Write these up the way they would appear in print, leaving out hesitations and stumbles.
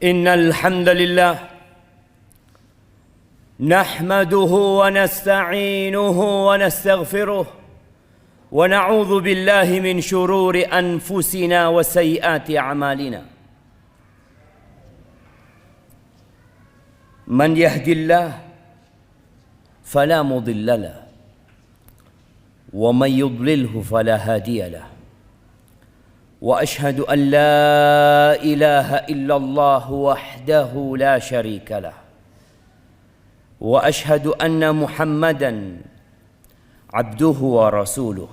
إن الحمد لله نحمده ونستعينه ونستغفره ونعوذ بالله من شرور أنفسنا وسيئات أعمالنا. من يهد الله فلا مضل له ومن يضلله فلا هادي له. وأشهد أن لا إله إلا الله وحده لا شريك له. وأشهد أن محمدا عبده ورسوله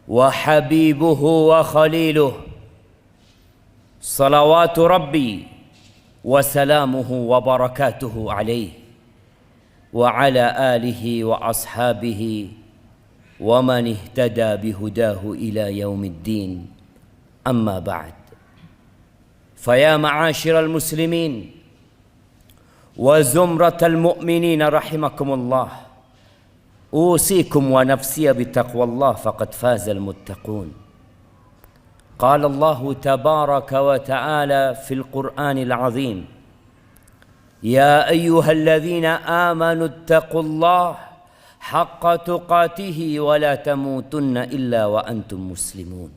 وحبيبه وخليله صلوات ربي وسلامه وبركاته عليه وعلى آله وأصحابه ومن اهتدى بهداه إلى يوم الدين. أما بعد، فيا معاشر المسلمين وزمرة المؤمنين رحمكم الله، أوصيكم ونفسي بتقوى الله فقد فاز المتقون. قال الله تبارك وتعالى في القرآن العظيم: يا أيها الذين آمنوا اتقوا الله haqqa tuqatihi wa la tamutunna illa wa antum muslimun.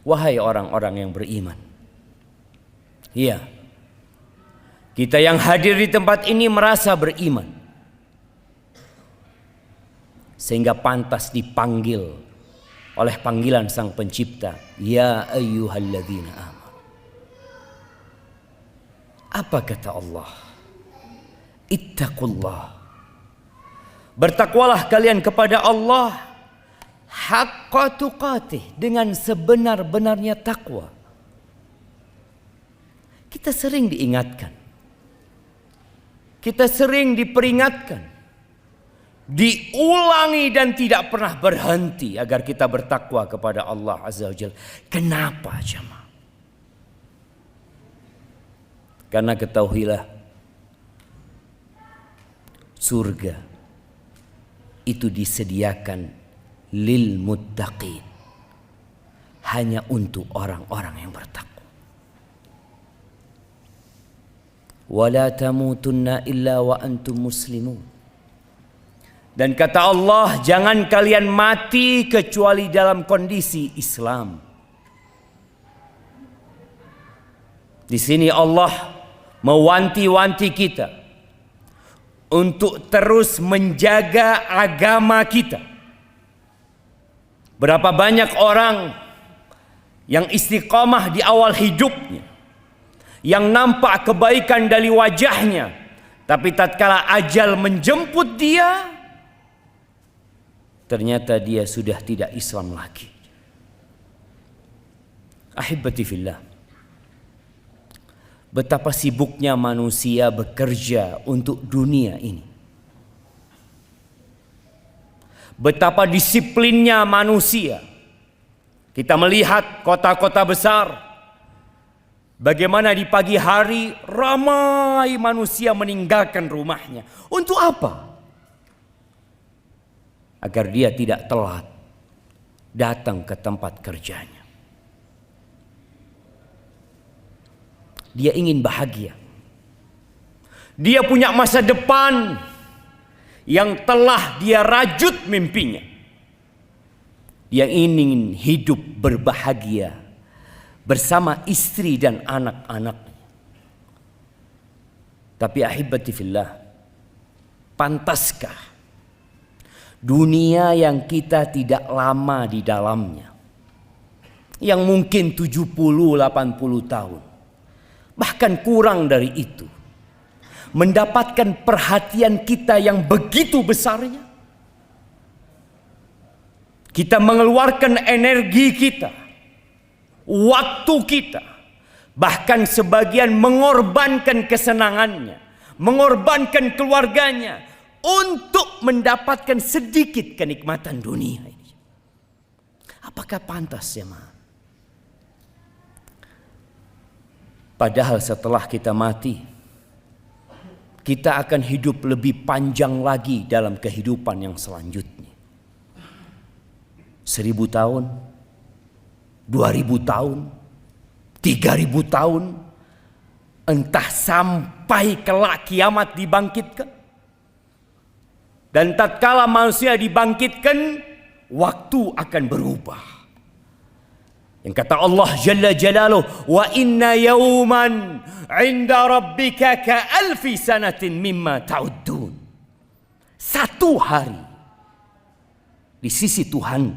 Wahai orang-orang yang beriman. Iya, kita yang hadir di tempat ini merasa beriman, sehingga pantas dipanggil oleh panggilan Sang Pencipta, ya ayyuhalladzina amanu. Apa kata Allah? Ittaqullah. Bertakwalah kalian kepada Allah haqqa tuqatih, dengan sebenar-benarnya takwa. Kita sering diingatkan, kita sering diperingatkan, diulangi dan tidak pernah berhenti agar kita bertakwa kepada Allah Azza wa Jalla. Kenapa jemaah? Karena ketahuilah, surga itu disediakan lil muttaqin, hanya untuk orang-orang yang bertakwa. Wala tamutunna illa wa antum muslimun. Dan kata Allah, jangan kalian mati kecuali dalam kondisi Islam. Di sini Allah mewanti-wanti kita untuk terus menjaga agama kita. Berapa banyak orang yang istiqamah di awal hidupnya, yang nampak kebaikan dari wajahnya, tapi tatkala ajal menjemput dia, ternyata dia sudah tidak Islam lagi. Ahibati fillah, betapa sibuknya manusia bekerja untuk dunia ini. Betapa disiplinnya manusia. Kita melihat kota-kota besar, bagaimana di pagi hari ramai manusia meninggalkan rumahnya. Untuk apa? Agar dia tidak telat datang ke tempat kerjanya. Dia ingin bahagia. Dia punya masa depan yang telah dia rajut mimpinya. Dia ingin hidup berbahagia bersama istri dan anak-anaknya. Tapi ahibati fillah, pantaskah dunia yang kita tidak lama di dalamnya, yang mungkin 70-80 tahun, bahkan kurang dari itu, mendapatkan perhatian kita yang begitu besarnya? Kita mengeluarkan energi kita, waktu kita, bahkan sebagian mengorbankan kesenangannya, mengorbankan keluarganya untuk mendapatkan sedikit kenikmatan dunia ini. Apakah pantas ya, Ma? Padahal setelah kita mati, kita akan hidup lebih panjang lagi dalam kehidupan yang selanjutnya. 1000 tahun, 2000 tahun, 3.000 tahun, entah sampai kelak kiamat dibangkitkan. Dan tatkala manusia dibangkitkan, waktu akan berubah. Yang kata Allah Jalla Jalaluh, wa inna yawman 'inda rabbika ka alfi sanatin mimma ta'uddun. Satu hari di sisi Tuhan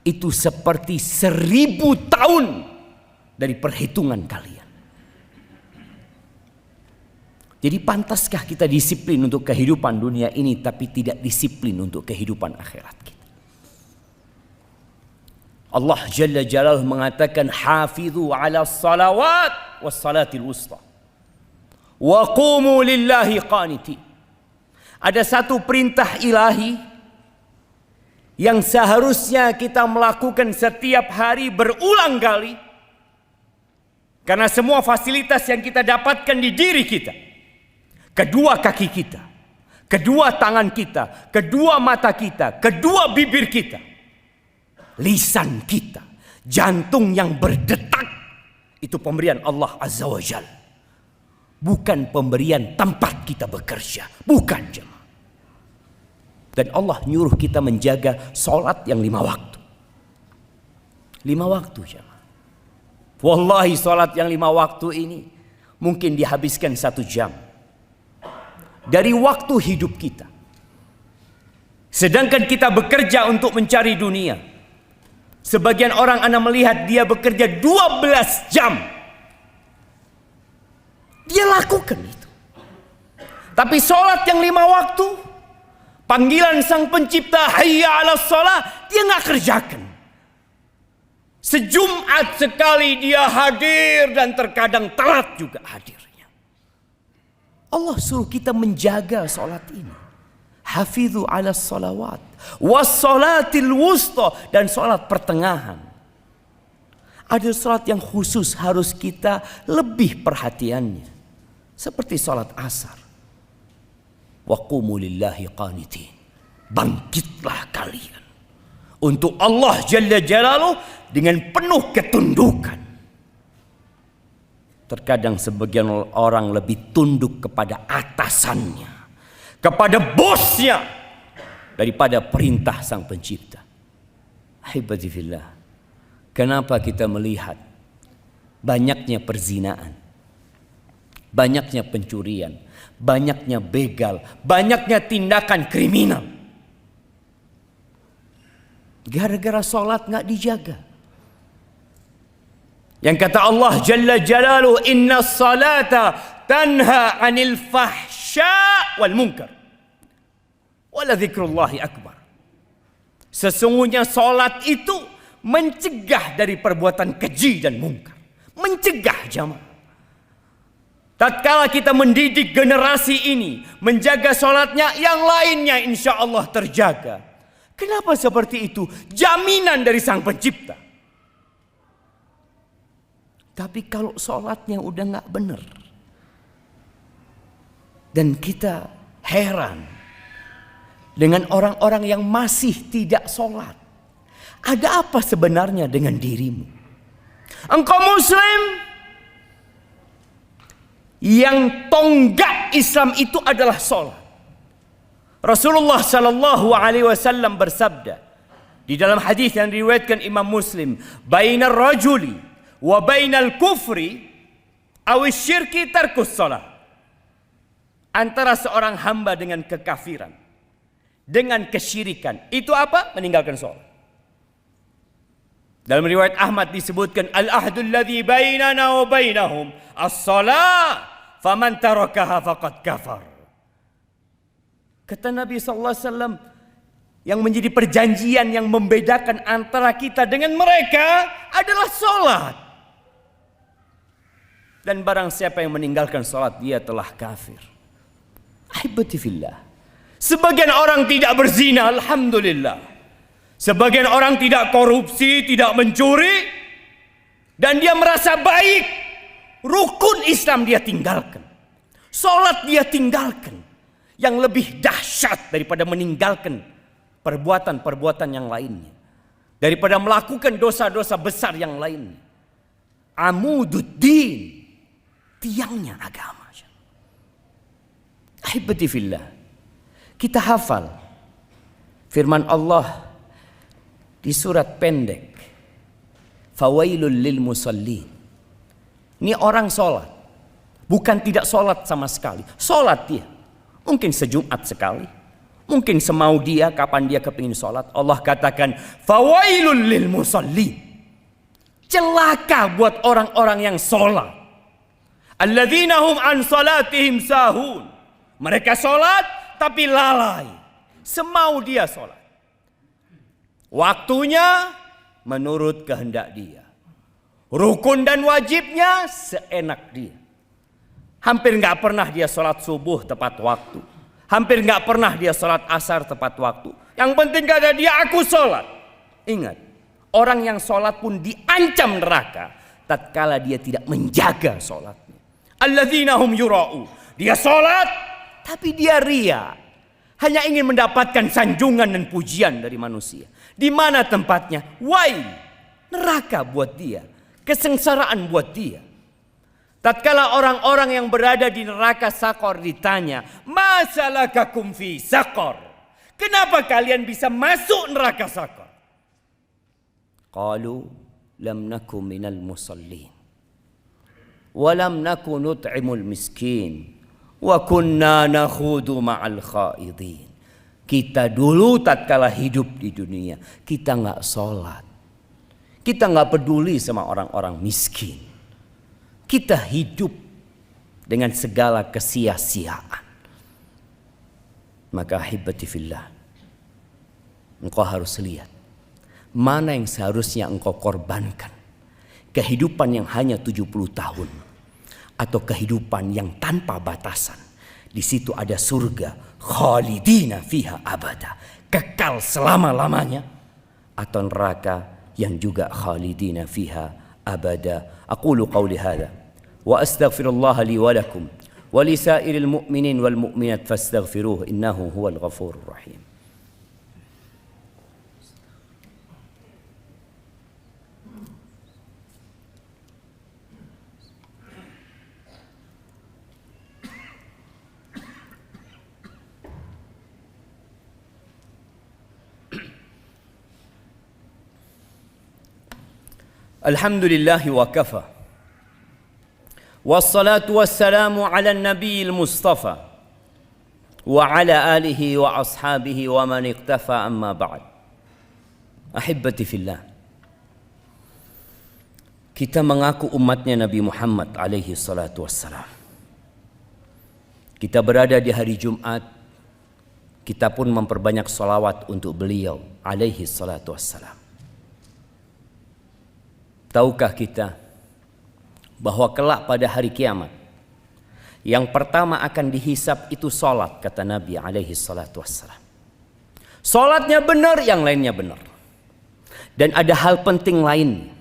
itu seperti 1000 tahun dari perhitungan kalian. Jadi pantaskah kita disiplin untuk kehidupan dunia ini tapi tidak disiplin untuk kehidupan akhirat kita? Allah Jalla Jalaluhu mengatakan hafizu ala salawat was salatil wusta wa qumu lillahi qanitin. Ada satu perintah ilahi yang seharusnya kita melakukan setiap hari berulang kali, karena semua fasilitas yang kita dapatkan di diri kita, kedua kaki kita, kedua tangan kita, kedua mata kita, kedua bibir kita, lisan kita, jantung yang berdetak, itu pemberian Allah Azza wa Jal. Bukan pemberian tempat kita bekerja. Bukan jemaah. Dan Allah nyuruh kita menjaga sholat yang 5 waktu. 5 waktu jemaah. Wallahi sholat yang 5 waktu ini mungkin dihabiskan 1 jam dari waktu hidup kita. Sedangkan kita bekerja untuk mencari dunia. Sebagian orang Anda melihat dia bekerja 12 jam. Dia lakukan itu. Tapi sholat yang 5 waktu, panggilan sang pencipta hayya ala sholat, dia nggak kerjakan. Sejumat sekali dia hadir dan terkadang telat juga hadirnya. Allah suruh kita menjaga sholat ini. Hafidhu ala salawat was salatil wusta, dan sholat pertengahan. Ada sholat yang khusus harus kita lebih perhatiannya, seperti sholat asar. Wa qumu lillahi qanitin. Bangkitlah kalian untuk Allah Jalla Jalaluhu dengan penuh ketundukan. Terkadang sebagian orang lebih tunduk kepada atasannya, kepada bosnya, daripada perintah sang pencipta. Ahibati fillah, kenapa kita melihat banyaknya perzinaan, banyaknya pencurian, banyaknya begal, banyaknya tindakan kriminal? Gara-gara sholat nggak dijaga. Yang kata Allah Jalla Jalaluhu, inna salata tanha anil fahsya wal munkar wala dzikrullahi akbar. Sesungguhnya sholat itu mencegah dari perbuatan keji dan mungkar. Mencegah jamaah. Tatkala kita mendidik generasi ini menjaga sholatnya, yang lainnya insya Allah terjaga. Kenapa seperti itu? Jaminan dari sang pencipta. Tapi kalau sholatnya udah gak benar, dan kita heran dengan orang-orang yang masih tidak sholat. Ada apa sebenarnya dengan dirimu? Engkau muslim, yang tonggak Islam itu adalah sholat. Rasulullah Sallallahu Alaihi Wasallam bersabda di dalam hadis yang diriwayatkan Imam Muslim, bainar rajuli wa bainal kufri awis syirki tarkus sholat. Antara seorang hamba dengan kekafiran, dengan kesyirikan, itu apa? Meninggalkan sholat. Dalam riwayat Ahmad disebutkan, al-ahdul ladzi bainana wa bainahum as-salah, faman tarakaha faqad kafar. Kata Nabi SAW, yang menjadi perjanjian yang membedakan antara kita dengan mereka adalah sholat. Dan barang siapa yang meninggalkan sholat, dia telah kafir. Ahibati fillah. Sebagian orang tidak berzina, alhamdulillah. Sebagian orang tidak korupsi, tidak mencuri, dan dia merasa baik. Rukun Islam dia tinggalkan, sholat dia tinggalkan. Yang lebih dahsyat daripada meninggalkan perbuatan-perbuatan yang lainnya, daripada melakukan dosa-dosa besar yang lainnya, amududdin, tiangnya agama. Ahibati fillah, kita hafal firman Allah di surat pendek, fawailul lil musallin. Ini orang sholat, bukan tidak sholat sama sekali. Sholat dia, mungkin sejumat sekali, mungkin semau dia kapan dia kepingin sholat. Allah katakan fawailul lil musallin, celaka buat orang-orang yang sholat. Alladzina hum an salatihim sahun, mereka sholat tapi lalai, semau dia sholat. Waktunya menurut kehendak dia, rukun dan wajibnya seenak dia. Hampir nggak pernah dia sholat subuh tepat waktu, hampir nggak pernah dia sholat asar tepat waktu. Yang penting kata dia, aku sholat. Ingat, orang yang sholat pun diancam neraka tatkala dia tidak menjaga sholatnya. Alladzina hum yura'u, dia sholat tapi dia ria, hanya ingin mendapatkan sanjungan dan pujian dari manusia. Di mana tempatnya? Wail, neraka buat dia, kesengsaraan buat dia. Tatkala orang-orang yang berada di neraka sakor ditanya, masalakakum fi sakor, kenapa kalian bisa masuk neraka sakor? Qalu lam naku minal musallin wa lam naku nut'imul miskin wa kunna nakhudu ma'al khaidin. Kita dulu tatkala hidup di dunia, kita nggak sholat, kita nggak peduli sama orang-orang miskin, kita hidup dengan segala kesia-siaan. Maka ahibati fillah, engkau harus lihat mana yang seharusnya engkau korbankan. Kehidupan yang hanya 70 tahun atau kehidupan yang tanpa batasan. Di situ ada surga, khalidina fiha abada, kekal selama-lamanya, atau neraka yang juga khalidina fiha abada. Aqulu qawli hadha wa astaghfirullah li wa lakum wa li sairil mu'minin wal mu'minat fastaghfiruhu innahu huwal ghafurur rahim. Alhamdulillah wa kafa, wassalatu wassalamu ala nabiyil mustafa wa ala alihi wa ashabihi wa man iqtafa, amma ba'd. Ahibati fillah, kita mengaku umatnya Nabi Muhammad alaihi salatu wassalam. Kita berada di hari Jumat, kita pun memperbanyak salawat untuk beliau alaihi salatu wassalam. Tahukah kita bahwa kelak pada hari kiamat yang pertama akan dihisap itu salat, kata Nabi alaihi salatu wassalam. Salatnya benar, yang lainnya benar. Dan ada hal penting lain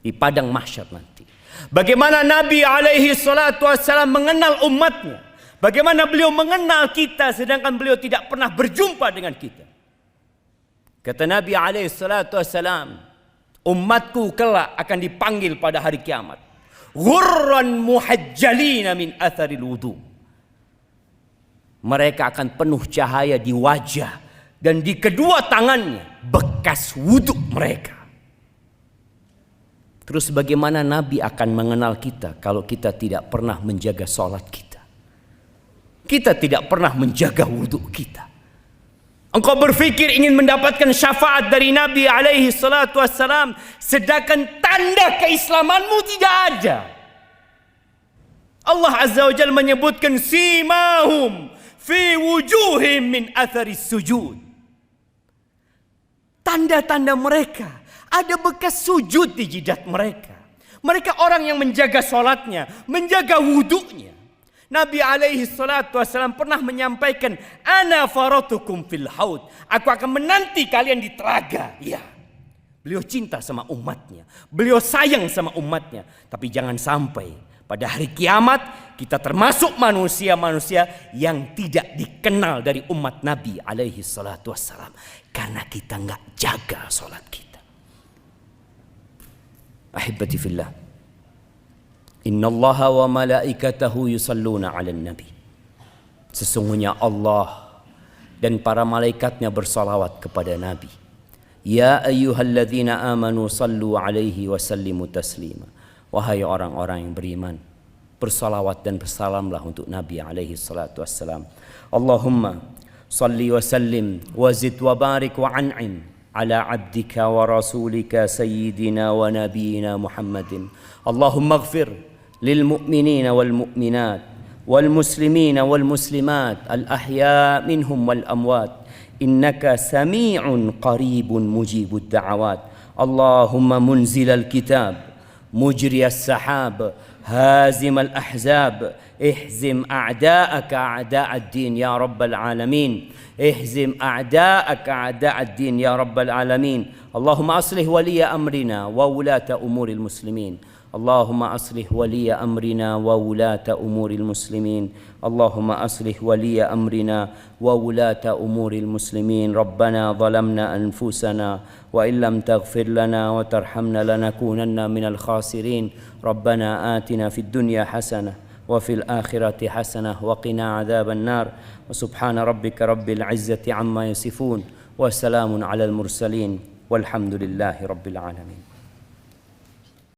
di padang mahsyar nanti. Bagaimana Nabi alaihi salatu wassalam mengenal umatnya, bagaimana beliau mengenal kita sedangkan beliau tidak pernah berjumpa dengan kita. Kata Nabi alaihi salatu wassalam, umatku kelak akan dipanggil pada hari kiamat ghurran muhajjalina min atharil wudu. Mereka akan penuh cahaya di wajah dan di kedua tangannya bekas wudu mereka. Terus bagaimana Nabi akan mengenal kita kalau kita tidak pernah menjaga sholat kita, kita tidak pernah menjaga wudu kita? Engkau berfikir ingin mendapatkan syafaat dari Nabi alaihi salatu wassalam, sedangkan tanda keislamanmu tidak ada. Allah azza wa jalla menyebutkan simahum fi wujuhim min atharis sujud. Tanda-tanda mereka, ada bekas sujud di jidat mereka. Mereka orang yang menjaga sholatnya, menjaga wudunya. Nabi alaihi salatu wassalam pernah menyampaikan, ana faratukum fil haud, aku akan menanti kalian di telaga. Ya, beliau cinta sama umatnya, beliau sayang sama umatnya. Tapi jangan sampai pada hari kiamat kita termasuk manusia-manusia yang tidak dikenal dari umat Nabi alaihi salatu wassalam, karena kita nggak jaga sholat kita. Ahibati fillah, Innallaha wa malaikatahu yusalluna 'alan nabi. Sesungguhnya Allah dan para malaikatnya bersalawat kepada Nabi. Ya ayyuhalladzina amanu sallu 'alaihi wa sallimu taslima. Wahai orang-orang yang beriman, bersalawat dan bersalamlah untuk Nabi alaihi salatu wassalam. Allahumma salli wa sallim wa zid wa barik wa an'im ala abdika wa rasulika sayyidina wa nabiyina Muhammadin. Allahumma ighfir lil mu'minina wal mu'minat wal muslimina wal muslimat al ahya minhum wal amwat innaka sami'un qaribun mujibud da'awat. Allahumma munzilal kitab mujriyas sahab هازم الأحزاب اهزم أعداءك أعداء الدين يا رب العالمين اهزم أعداءك أعداء الدين يا رب العالمين. اللهم أصلح ولي أمرنا وولاة أمور المسلمين. اللهم أصلح ولي أمرنا وولاة أمور المسلمين. اللهم أصلح ولي أمرنا وولاة أمور المسلمين. ربنا ظلمنا أنفسنا وإن لم تغفر لنا وترحمنا لنكونن من الخاسرين. ربنا آتنا في الدنيا حسنة وفي الآخرة حسنة وقنا عذاب النار. وسبحان ربك رب العزة عما يصفون وسلام على المرسلين والحمد لله رب العالمين.